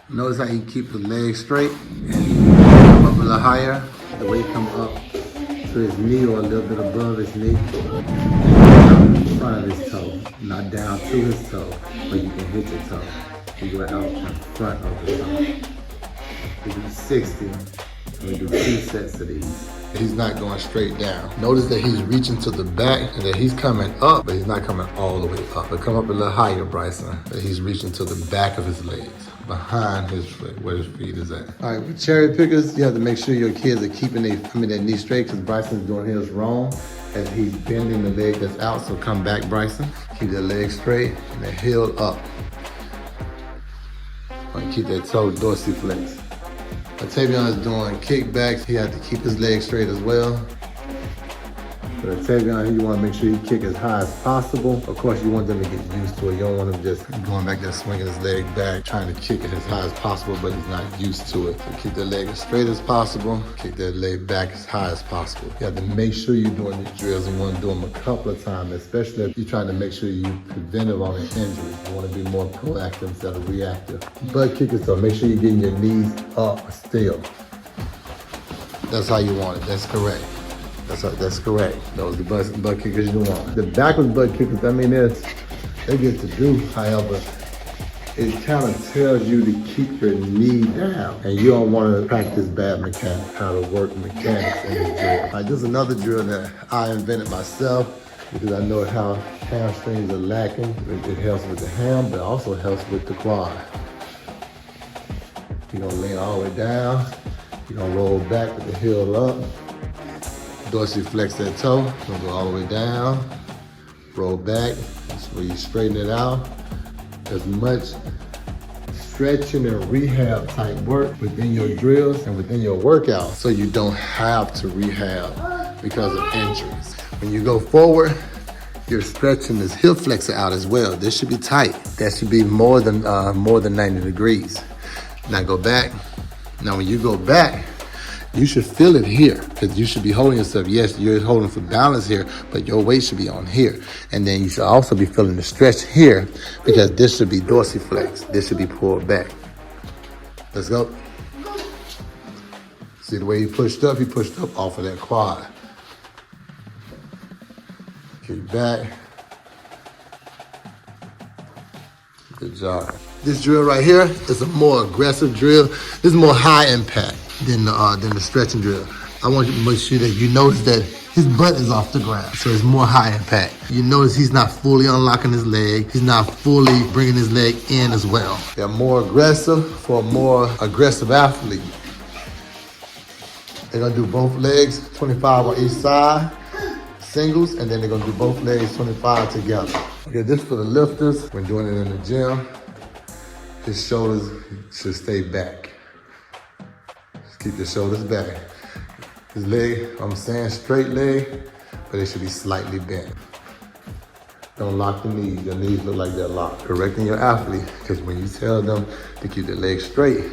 Notice how he keeps the legs straight and come up a little higher. The way he come up to his knee or a little bit above his knee. In front of his toe, not down to his toe, but you can hit your toe. You go out in front of the toe. We do 60, and we do 2 sets of these. He's not going straight down. Notice that he's reaching to the back and that he's coming up, but he's not coming all the way up. But come up a little higher, Bryson. That he's reaching to the back of his legs, behind his foot, where his feet is at. All right, with cherry pickers, you have to make sure your kids are keeping their knee straight, because Bryson's doing his wrong as he's bending the leg that's out. So come back, Bryson. Keep the leg straight and the heel up. And keep that toe dorsiflex. Tavion is doing kickbacks. He has to keep his legs straight as well. For Tavion, you want to make sure you kick as high as possible. Of course, you want them to get used to it. You don't want him just going back there, swinging his leg back, trying to kick it as high as possible, but he's not used to it. So keep the leg as straight as possible. Kick that leg back as high as possible. You have to make sure you're doing these drills, and you want to do them a couple of times, especially if you're trying to make sure you preventive on an injury. You want to be more proactive instead of reactive. Butt kickers, so make sure you're getting your knees up still. That's how you want it. That's correct. That's correct. Those are the butt kickers you want. The backwards butt kickers, I mean, they get to do, however, it kind of tells you to keep your knee down. And you don't want to practice bad mechanics, how to work mechanics in this drill. All right, this is another drill that I invented myself because I know how hamstrings are lacking. It helps with the ham, but it also helps with the quad. You're gonna lean all the way down. You're gonna roll back with the heel up. Dorsiflex that toe, gonna go all the way down, roll back, that's where you straighten it out. As much stretching and rehab type work within your drills and within your workout, so you don't have to rehab because of injuries. When you go forward, you're stretching this hip flexor out as well. This should be tight. That should be more than 90 degrees. Now go back. Now when you go back, you should feel it here, because you should be holding yourself. Yes, you're holding for balance here, but your weight should be on here. And then you should also be feeling the stretch here, because this should be dorsiflex. This should be pulled back. Let's go. See the way he pushed up off of that quad. Kick back. Good job. This drill right here is a more aggressive drill. This is more high impact than the stretching drill. I want you to make sure that you notice that his butt is off the ground, so it's more high impact. You notice he's not fully unlocking his leg. He's not fully bringing his leg in as well. They're more aggressive for a more aggressive athlete. They're gonna do both legs, 25 on each side, singles, and then they're gonna do both legs 25 together. Okay, this for the lifters. When doing it in the gym, his shoulders should stay back. Just keep your shoulders back. His leg, I'm saying straight leg, but it should be slightly bent. Don't lock the knees. Your knees look like they're locked. Correcting your athlete, because when you tell them to keep their legs straight,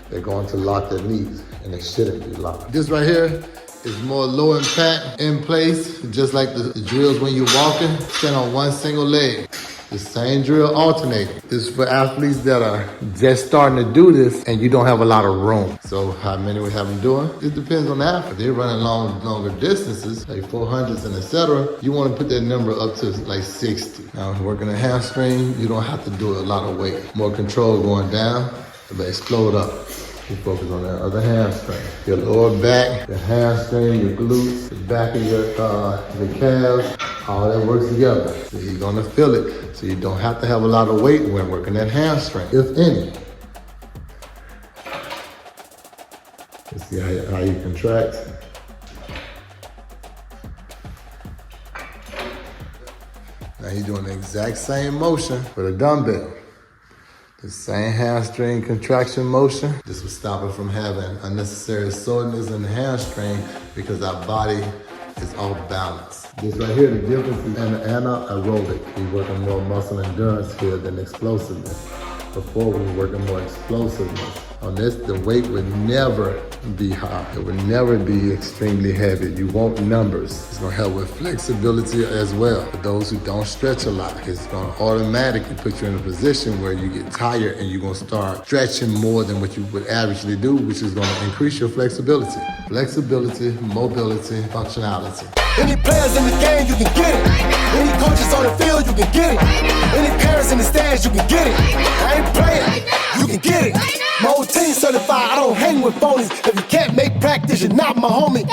they're going to lock their knees, and they shouldn't be locked. This right here is more low impact, in place, just like the drills when you're walking. Stand on one single leg. The same drill alternating. This is for athletes that are just starting to do this and you don't have a lot of room. So how many we have them doing? It depends on the athlete. They're running longer distances, like 400s and etc. You want to put that number up to like 60. Now working a hamstring, you don't have to do a lot of weight. More control going down, but explode up. You focus on that other hamstring. Your lower back, your hamstring, your glutes, the back of your calves, all that works together. So you're gonna feel it. So you don't have to have a lot of weight when working that hamstring, if any. Let's see how you contract. Now you're doing the exact same motion with a dumbbell. The same hamstring contraction motion. This will stop it from having unnecessary soreness in the hamstring because our body is off balance. This right here, the difference is anaerobic. We're working more muscle endurance here than explosiveness. Before we were working more explosiveness. On this, the weight would never be high. It would never be extremely heavy. You want numbers. It's gonna help with flexibility as well. For those who don't stretch a lot, it's gonna automatically put you in a position where you get tired and you're gonna start stretching more than what you would averagely do, which is gonna increase your flexibility. Flexibility, mobility, functionality. Any players in the game, you can get it. Any coaches on the field, you can get it. Any parents in the stands, you can get it. I ain't playing, you can get it. My whole team certified, I don't hang with phonies. If you can't make practice, you're not my homie.